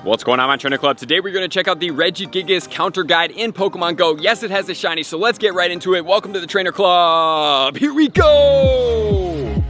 What's going on, my trainer club? Today we're going to check out the Regigigas counter guide in Pokemon Go. Yes, it has a shiny, so let's get right into it. Welcome to the trainer club. Here we go.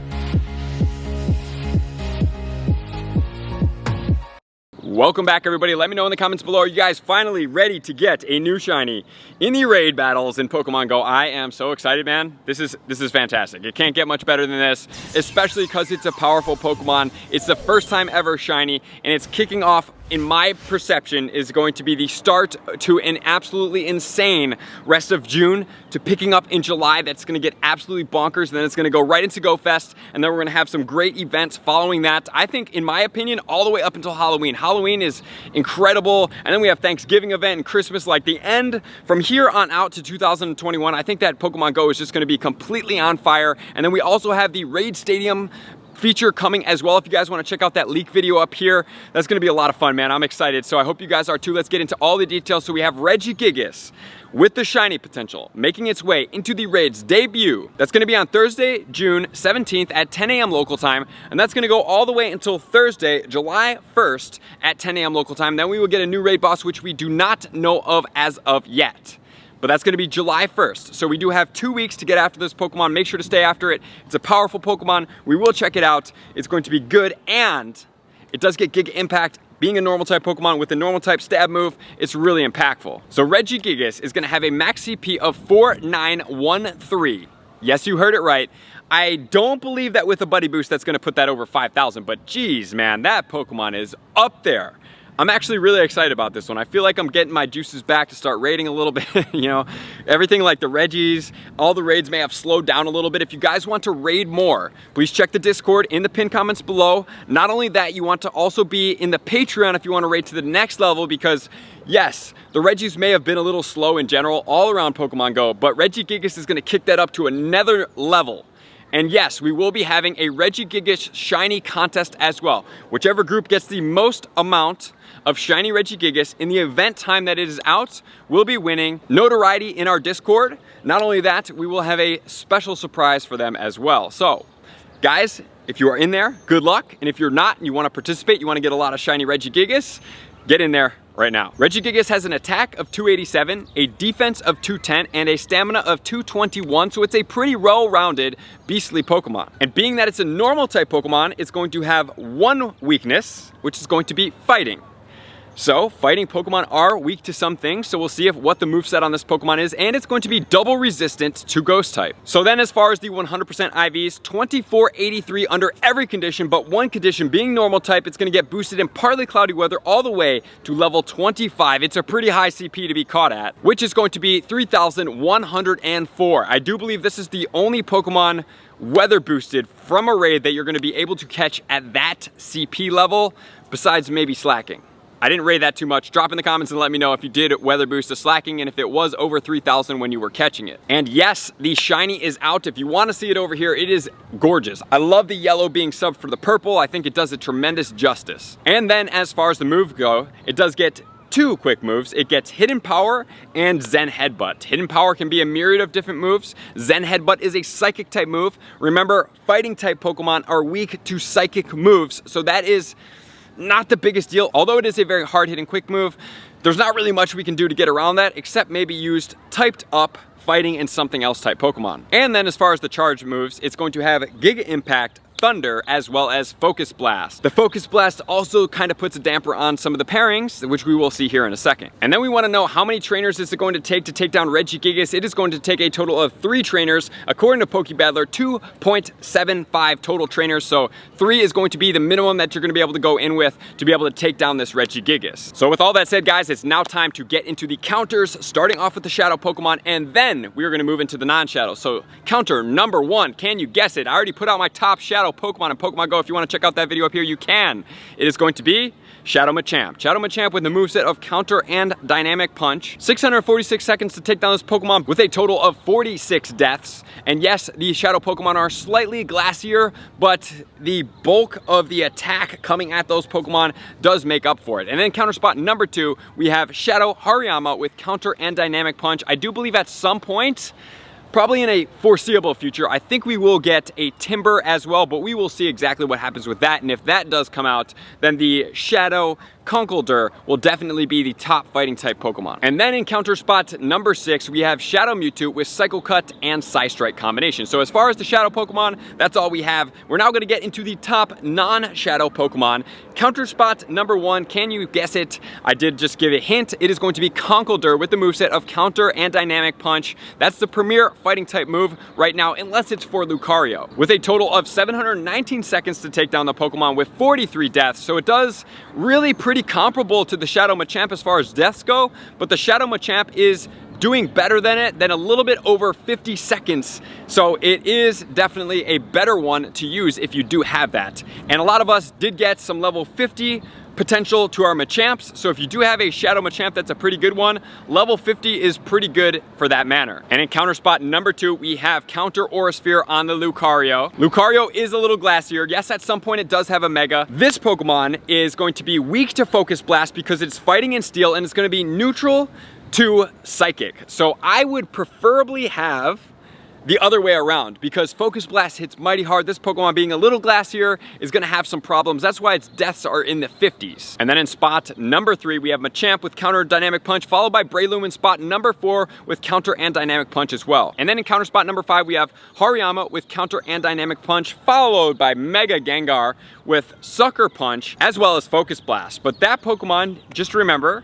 Welcome back, everybody. Let me know in the comments below, are you guys finally ready to get a new shiny in the raid battles in Pokemon Go? I am so excited, man. This is fantastic. It can't get much better than this, especially because it's a powerful Pokemon. It's the first time ever shiny, and it's kicking off, in my perception, is going to be the start to an absolutely insane rest of June to picking up in July. That's going to get absolutely bonkers, and then it's going to go right into Go Fest, and then we're going to have some great events following that. I think, in my opinion, all the way up until Halloween. Halloween is incredible, and then we have Thanksgiving event and Christmas. Like the end from here on out to 2021, I think that Pokemon Go is just going to be completely on fire. And then we also have the Raid Stadium feature coming as well. If you guys want to check out that leak video up here, that's going to be a lot of fun, man. I'm excited, so I hope you guys are too. Let's get into all the details. So we have Regigigas with the shiny potential making its way into the raid's debut. That's going to be on Thursday, June 17th at 10 a.m. local time, and that's going to go all the way until Thursday, July 1st at 10 a.m. local time. Then we will get a new raid boss, which we do not know of as of yet. But that's going to be July 1st. So we do have 2 weeks to get after this Pokemon. Make sure to stay after it. It's a powerful Pokemon. We will check it out. It's going to be good, and it does get Giga Impact. Being a normal type Pokemon with a normal type stab move, it's really impactful. So Regigigas is going to have a max CP of 4913. Yes, you heard it right. I don't believe that with a buddy boost that's going to put that over 5,000, but geez, man, that Pokemon is up there. I'm actually really excited about this one. I feel like I'm getting my juices back to start raiding a little bit. You know, everything like the Regis, all the raids may have slowed down a little bit. If you guys want to raid more, please check the Discord in the pinned comments below. Not only that, you want to also be in the Patreon if you want to raid to the next level, because yes, the Regis may have been a little slow in general all around Pokemon Go, but Regigigas is going to kick that up to another level. And yes, we will be having a Regigigas shiny contest as well. Whichever group gets the most amount of shiny Regigigas in the event time that it is out will be winning notoriety in our Discord. Not only that, we will have a special surprise for them as well. So, guys, if you are in there, good luck. And if you're not and you want to participate, you want to get a lot of shiny Regigigas, get in there right now. Regigigas has an attack of 287, a defense of 210, and a stamina of 221, so it's a pretty well-rounded, beastly Pokemon. And being that it's a normal type Pokemon, it's going to have one weakness, which is going to be fighting. So, fighting Pokemon are weak to some things, so we'll see what the moveset on this Pokemon is, and it's going to be double resistant to Ghost type. So then as far as the 100% IVs, 2483 under every condition, but one condition being normal type, it's going to get boosted in partly cloudy weather all the way to level 25. It's a pretty high CP to be caught at, which is going to be 3104. I do believe this is the only Pokemon weather boosted from a raid that you're going to be able to catch at that CP level, besides maybe Slacking. I didn't rate that too much. Drop in the comments and let me know if you did weather boost to Slacking and if it was over 3,000 when you were catching it. And yes, the shiny is out. If you want to see it over here, it is gorgeous. I love the yellow being subbed for the purple. I think it does a tremendous justice. And then as far as the move go, it does get two quick moves. It gets Hidden Power and Zen Headbutt. Hidden Power can be a myriad of different moves. Zen Headbutt is a psychic type move. Remember, fighting type Pokemon are weak to psychic moves, so that is not the biggest deal. Although it is a very hard-hitting quick move, there's not really much we can do to get around that, except maybe used typed up fighting and something else type Pokemon. And then as far as the charge moves, it's going to have Giga Impact, Thunder, as well as Focus Blast. The Focus Blast also kind of puts a damper on some of the pairings, which we will see here in a second. And then we want to know how many trainers is it going to take down Regigigas. It is going to take a total of 3 trainers. According to Pokebattler, 2.75 total trainers, so 3 is going to be the minimum that you're going to be able to go in with to be able to take down this Regigigas. So with all that said, guys, it's now time to get into the counters, starting off with the Shadow Pokemon, and then we're going to move into the non-Shadow. So counter number 1, can you guess it? I already put out my top Shadow Pokemon in Pokemon Go. If you want to check out that video up here, you can. It is going to be Shadow Machamp. Shadow Machamp with the moveset of Counter and Dynamic Punch. 646 seconds to take down this Pokemon with a total of 46 deaths. And yes, the Shadow Pokemon are slightly glassier, but the bulk of the attack coming at those Pokemon does make up for it. And then counter spot number 2, we have Shadow Hariyama with Counter and Dynamic Punch. I do believe at some point, probably in a foreseeable future, I think we will get a Timber as well, but we will see exactly what happens with that. And if that does come out, then the Shadow Conkeldurr will definitely be the top fighting type Pokemon. And then in counter spot number 6, we have Shadow Mewtwo with Cycle Cut and Psystrike combination. So as far as the Shadow Pokemon, that's all we have. We're now gonna get into the top non-Shadow Pokemon. Counter spot number 1, can you guess it? I did just give a hint. It is going to be Conkeldurr with the moveset of Counter and Dynamic Punch. That's the premier fighting type move right now, unless it's for Lucario. With a total of 719 seconds to take down the Pokemon with 43 deaths. So it does really pretty comparable to the Shadow Machamp as far as deaths go, but the Shadow Machamp is doing better than it, than a little bit over 50 seconds. So it is definitely a better one to use if you do have that. And a lot of us did get some level 50 potential to our Machamps. So if you do have a Shadow Machamp, that's a pretty good one. Level 50 is pretty good for that manner. And in counter spot number 2, we have Counter Aura Sphere on the Lucario. Lucario is a little glassier. Yes, at some point it does have a Mega. This Pokemon is going to be weak to Focus Blast because it's fighting in Steel, and it's going to be neutral to Psychic. So I would preferably have the other way around, because Focus Blast hits mighty hard. This Pokemon being a little glassier is gonna have some problems. That's why its deaths are in the 50s. And then in spot number 3, we have Machamp with Counter Dynamic Punch, followed by Breloom in spot number 4 with Counter and Dynamic Punch as well. And then in counter spot number 5, we have Hariyama with Counter and Dynamic Punch, followed by Mega Gengar with Sucker Punch, as well as Focus Blast. But that Pokemon, just remember,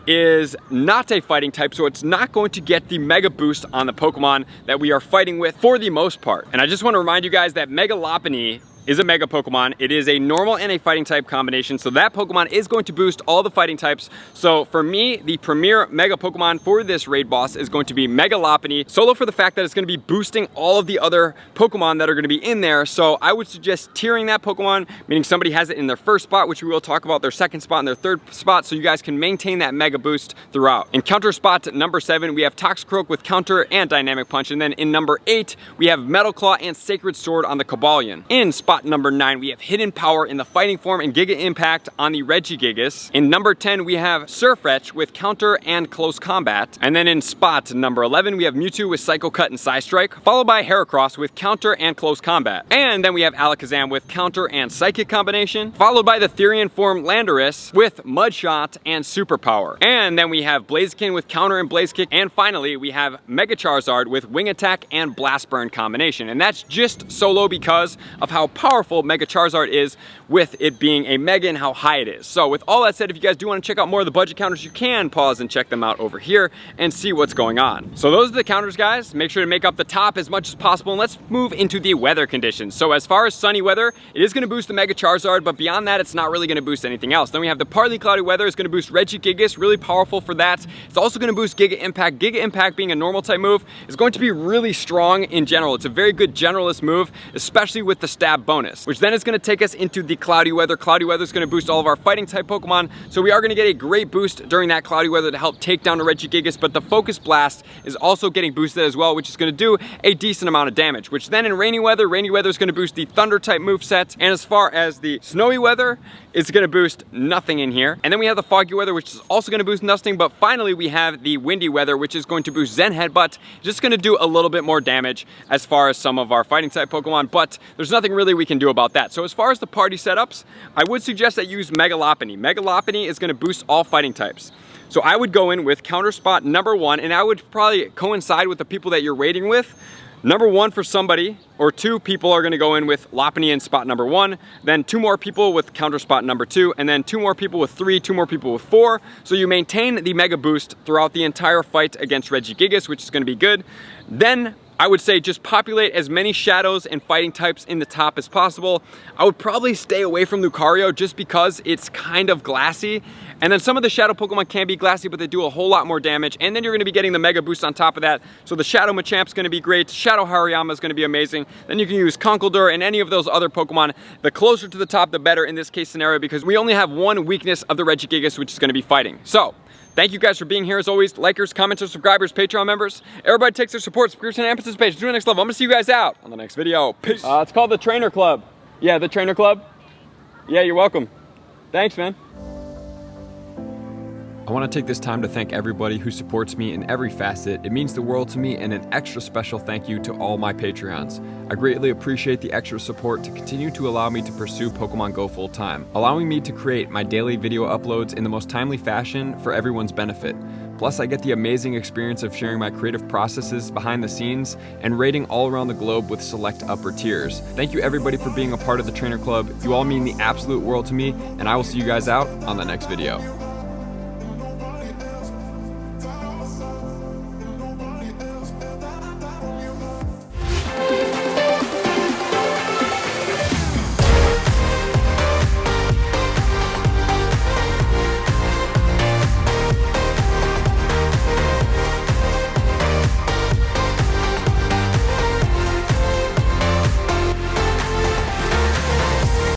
is not a fighting type, so it's not going to get the Mega Boost on the Pokemon that we are fighting with for the most part. And I just want to remind you guys that Mega Lopunny is a Mega Pokemon. It is a normal and a fighting type combination, so that Pokemon is going to boost all the fighting types. So for me, the premier Mega Pokemon for this raid boss is going to be Mega Lopunny, solo for the fact that it's going to be boosting all of the other Pokemon that are going to be in there. So I would suggest tiering that Pokemon, meaning somebody has it in their first spot, which we will talk about, their second spot and their third spot, so you guys can maintain that Mega Boost throughout. In counter spot number 7, we have Toxicroak with Counter and Dynamic Punch, and then in number 8, we have Metal Claw and Sacred Sword on the Cobalion. In spot number 9, we have Hidden Power in the fighting form and Giga Impact on the Regigigas. In number 10, we have Surfetch with Counter and Close Combat. And then in spot number 11, we have Mewtwo with Psycho Cut and Psystrike, followed by Heracross with Counter and Close Combat. And then we have Alakazam with Counter and Psychic combination, followed by the Therian form Landorus with Mudshot and Superpower. And then we have Blaziken with Counter and Blaze Kick. And finally, we have Mega Charizard with Wing Attack and Blast Burn combination. And that's just solo because of how powerful Mega Charizard is, with it being a Mega and how high it is. So with all that said, if you guys do want to check out more of the budget counters, you can pause and check them out over here and see what's going on. So those are the counters, guys. Make sure to make up the top as much as possible, and let's move into the weather conditions. So as far as sunny weather, it is going to boost the Mega Charizard, but beyond that, it's not really going to boost anything else. Then we have the partly cloudy weather. It's going to boost Regigigas, really powerful for that. It's also going to boost Giga Impact. Giga Impact, being a normal type move, is going to be really strong in general. It's a very good generalist move, especially with the stab bonus, which then is going to take us into the cloudy weather. Cloudy weather is going to boost all of our fighting type Pokemon, so we are going to get a great boost during that cloudy weather to help take down the Regigigas, but the Focus Blast is also getting boosted as well, which is going to do a decent amount of damage, which then in rainy weather is going to boost the Thunder type moveset, and as far as the snowy weather, it's going to boost nothing in here. And then we have the foggy weather, which is also going to boost nothing, but finally we have the windy weather, which is going to boost Zen Headbutt, just going to do a little bit more damage as far as some of our fighting type Pokemon, but there's nothing really we can do about that. So as far as the party setups, I would suggest that you use Mega Lopunny. Mega Lopunny is going to boost all fighting types. So I would go in with counter spot number 1, and I would probably coincide with the people that you're raiding with. Number 1 for somebody, or 2 people are going to go in with Lopunny in spot number 1, then 2 more people with counter spot number 2, and then 2 more people with 3, 2 more people with 4. So you maintain the Mega Boost throughout the entire fight against Regigigas, which is going to be good. Then I would say just populate as many shadows and fighting types in the top as possible. I would probably stay away from Lucario just because it's kind of glassy. And then some of the shadow Pokemon can be glassy, but they do a whole lot more damage. And then you're going to be getting the Mega Boost on top of that. So the Shadow Machamp's going to be great. Shadow Hariyama is going to be amazing. Then you can use Conkeldurr and any of those other Pokemon. The closer to the top, the better in this case scenario, because we only have one weakness of the Regigigas, which is going to be fighting. So thank you guys for being here as always. Likers, commenters, subscribers, Patreon members. Everybody takes their support, subscription, and participation to the next level. I'm going to see you guys out on the next video. Peace. It's called the Trainer Club. Yeah, the Trainer Club. Yeah, you're welcome. Thanks, man. I want to take this time to thank everybody who supports me in every facet. It means the world to me, and an extra special thank you to all my Patreons. I greatly appreciate the extra support to continue to allow me to pursue Pokemon Go full time, allowing me to create my daily video uploads in the most timely fashion for everyone's benefit. Plus, I get the amazing experience of sharing my creative processes behind the scenes and raiding all around the globe with select upper tiers. Thank you everybody for being a part of the Trainer Club. You all mean the absolute world to me, and I will see you guys out on the next video.